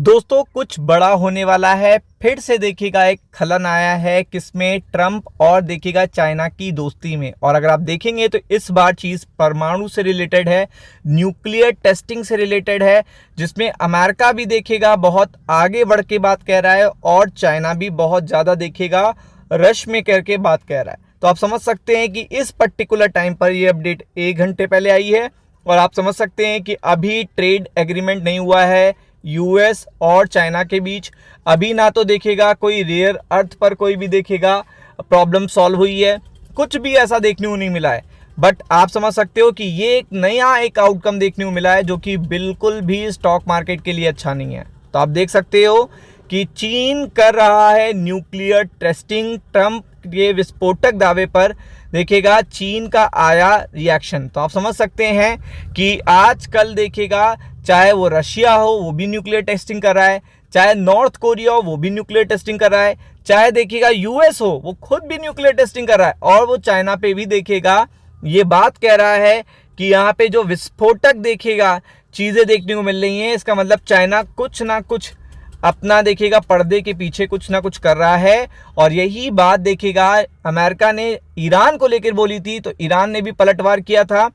दोस्तों कुछ बड़ा होने वाला है। फिर से देखिएगा एक खलन आया है किसमें, ट्रंप और देखिएगा चाइना की दोस्ती में। और अगर आप देखेंगे तो इस बार चीज़ परमाणु से रिलेटेड है, न्यूक्लियर टेस्टिंग से रिलेटेड है, जिसमें अमेरिका भी देखिएगा बहुत आगे बढ़ के बात कह रहा है और चाइना भी बहुत ज़्यादा देखिएगा रश में करके बात कह रहा है। तो आप समझ सकते हैं कि इस पर्टिकुलर टाइम पर ये अपडेट 1 घंटे पहले आई है और आप समझ सकते हैं कि अभी ट्रेड एग्रीमेंट नहीं हुआ है यूएस और चाइना के बीच। अभी ना तो देखेगा कोई रेयर अर्थ पर कोई भी देखेगा प्रॉब्लम सॉल्व हुई है, कुछ भी ऐसा देखने को नहीं मिला है। बट आप समझ सकते हो कि ये एक नया आउटकम देखने को मिला है जो कि बिल्कुल भी स्टॉक मार्केट के लिए अच्छा नहीं है। तो आप देख सकते हो कि चीन कर रहा है न्यूक्लियर टेस्टिंग ट्रंप के विस्फोटक दावे पर। देखिएगा चीन का आया रिएक्शन, तो आप समझ सकते हैं कि आजकल देखिएगा चाहे वो रशिया हो वो भी न्यूक्लियर टेस्टिंग कर रहा है, चाहे नॉर्थ कोरिया हो वो भी न्यूक्लियर टेस्टिंग कर रहा है, चाहे देखिएगा यूएस हो वो खुद भी न्यूक्लियर टेस्टिंग कर रहा है। और वो चाइना पे भी देखिएगा ये बात कह रहा है कि यहाँ पे जो विस्फोटक देखिएगा चीज़ें देखने को मिल रही हैं, इसका मतलब चाइना कुछ ना कुछ अपना देखिएगा पर्दे के पीछे कुछ ना कुछ कर रहा है। और यही बात देखिएगा अमेरिका ने ईरान को लेकर बोली थी तो ईरान ने भी पलटवार किया था,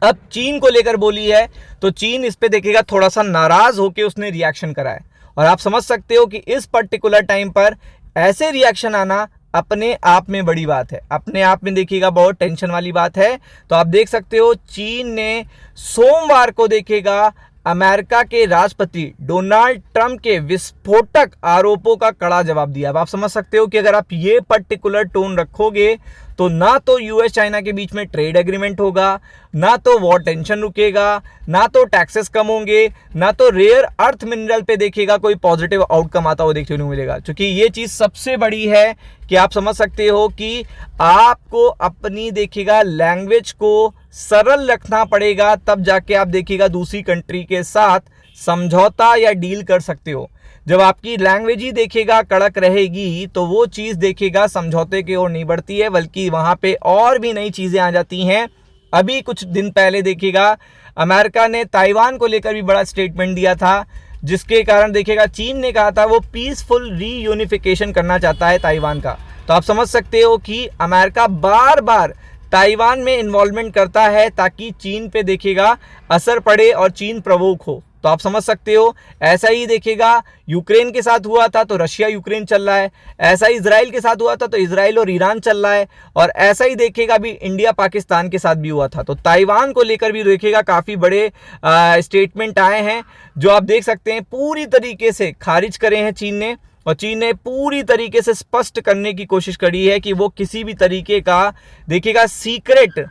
अब चीन को लेकर बोली है तो चीन इस पे देखिएगा थोड़ा सा नाराज होकर उसने रिएक्शन करा है। और आप समझ सकते हो कि इस पर्टिकुलर टाइम पर ऐसे रिएक्शन आना अपने आप में बड़ी बात है, अपने आप में देखिएगा बहुत टेंशन वाली बात है। तो आप देख सकते हो चीन ने सोमवार को देखिएगा अमेरिका के राष्ट्रपति डोनाल्ड ट्रंप के विस्फोटक आरोपों का कड़ा जवाब दिया। अब आप समझ सकते हो कि अगर आप ये पर्टिकुलर टोन रखोगे तो ना तो यूएस चाइना के बीच में ट्रेड एग्रीमेंट होगा, ना तो वॉर टेंशन रुकेगा, ना तो टैक्सेस कम होंगे, ना तो रेयर अर्थ मिनरल पे देखिएगा कोई पॉजिटिव आउटकम आता हुआ देखने को मिलेगा। क्योंकि ये चीज़ सबसे बड़ी है कि आप समझ सकते हो कि आपको अपनी देखिएगा लैंग्वेज को सरल रखना पड़ेगा, तब जाके आप देखिएगा दूसरी कंट्री के साथ समझौता या डील कर सकते हो। जब आपकी लैंग्वेज ही देखिएगा कड़क रहेगी तो वो चीज़ देखिएगा समझौते की ओर नहीं बढ़ती है, बल्कि वहाँ पे और भी नई चीज़ें आ जाती हैं। अभी कुछ दिन पहले देखिएगा अमेरिका ने ताइवान को लेकर भी बड़ा स्टेटमेंट दिया था, जिसके कारण देखिएगा चीन ने कहा था वो पीसफुल रीयूनिफिकेशन करना चाहता है ताइवान का। तो आप समझ सकते हो कि अमेरिका बार बार ताइवान में इन्वॉल्वमेंट करता है ताकि चीन पे देखिएगा असर पड़े और चीन प्रवोक हो। तो आप समझ सकते हो ऐसा ही देखिएगा यूक्रेन के साथ हुआ था तो रशिया यूक्रेन चल रहा है, ऐसा ही इजराइल के साथ हुआ था तो इजराइल और ईरान चल रहा है, और ऐसा ही देखिएगा अभी इंडिया पाकिस्तान के साथ भी हुआ था। तो ताइवान को लेकर भी देखिएगा काफ़ी बड़े स्टेटमेंट आए हैं जो आप देख सकते हैं पूरी तरीके से खारिज करे हैं चीन ने। और चीन ने पूरी तरीके से स्पष्ट करने की कोशिश करी है कि वो किसी भी तरीके का देखिएगा सीक्रेट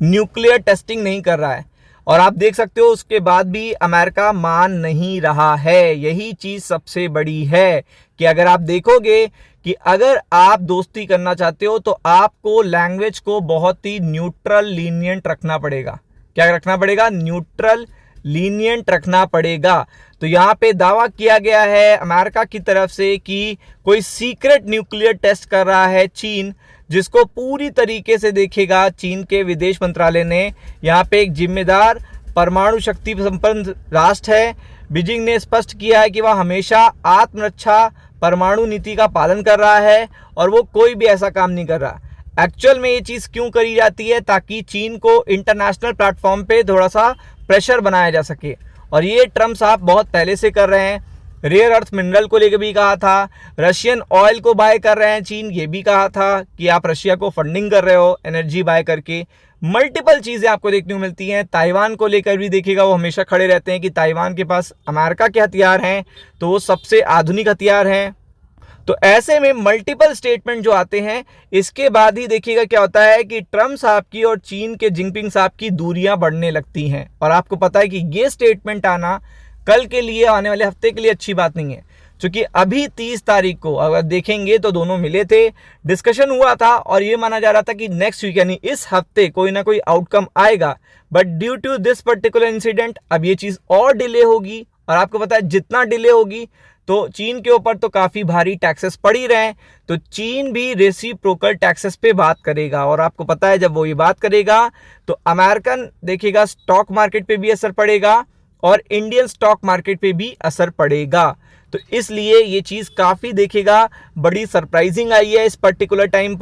न्यूक्लियर टेस्टिंग नहीं कर रहा है। और आप देख सकते हो उसके बाद भी अमेरिका मान नहीं रहा है। यही चीज़ सबसे बड़ी है कि अगर आप देखोगे कि अगर आप दोस्ती करना चाहते हो तो आपको लैंग्वेज को बहुत ही न्यूट्रल लीनियंट रखना पड़ेगा। क्या रखना पड़ेगा? न्यूट्रल लीनियंट रखना पड़ेगा। तो यहाँ पे दावा किया गया है अमेरिका की तरफ से कि कोई सीक्रेट न्यूक्लियर टेस्ट कर रहा है चीन, जिसको पूरी तरीके से देखेगा चीन के विदेश मंत्रालय ने यहाँ पे एक जिम्मेदार परमाणु शक्ति संपन्न राष्ट्र है। बीजिंग ने स्पष्ट किया है कि वह हमेशा आत्मरक्षा परमाणु नीति का पालन कर रहा है और वो कोई भी ऐसा काम नहीं कर रहा। एक्चुअल में ये चीज़ क्यों करी जाती है? ताकि चीन को इंटरनेशनल प्लेटफॉर्म पे थोड़ा सा प्रेशर बनाया जा सके, और ये ट्रम्प साहब बहुत पहले से कर रहे हैं। रेयर अर्थ मिनरल को लेकर भी कहा था, रशियन ऑयल को बाय कर रहे हैं चीन, ये भी कहा था कि आप रशिया को फंडिंग कर रहे हो एनर्जी बाय करके। मल्टीपल चीज़ें आपको देखने को मिलती हैं। ताइवान को लेकर भी देखिएगा वो हमेशा खड़े रहते हैं कि ताइवान के पास अमेरिका के हथियार हैं तो वो सबसे आधुनिक हथियार हैं। तो ऐसे में मल्टीपल स्टेटमेंट जो आते हैं, इसके बाद ही देखिएगा क्या होता है कि ट्रम्प साहब की और चीन के जिनपिंग साहब की दूरियां बढ़ने लगती हैं। और आपको पता है कि ये स्टेटमेंट आना कल के लिए, आने वाले हफ्ते के लिए अच्छी बात नहीं है, क्योंकि अभी 30 तारीख को अगर देखेंगे तो दोनों मिले थे, डिस्कशन हुआ था और ये माना जा रहा था कि नेक्स्ट वीक यानी इस हफ्ते कोई ना कोई आउटकम आएगा। But due to this particular incident अब ये चीज़ और डिले होगी, और आपको पता है जितना डिले होगी तो चीन के ऊपर तो काफ़ी भारी टैक्सेस पड़ ही रहे हैं, तो चीन भी रेसिप्रोकल टैक्सेस पे बात करेगा। और आपको पता है जब वो ये बात करेगा तो अमेरिकन देखिएगा स्टॉक मार्केट पे भी असर पड़ेगा और इंडियन स्टॉक मार्केट पे भी असर पड़ेगा। तो इसलिए ये चीज़ काफ़ी देखिएगा बड़ी सरप्राइजिंग आई है इस पर्टिकुलर टाइम पर।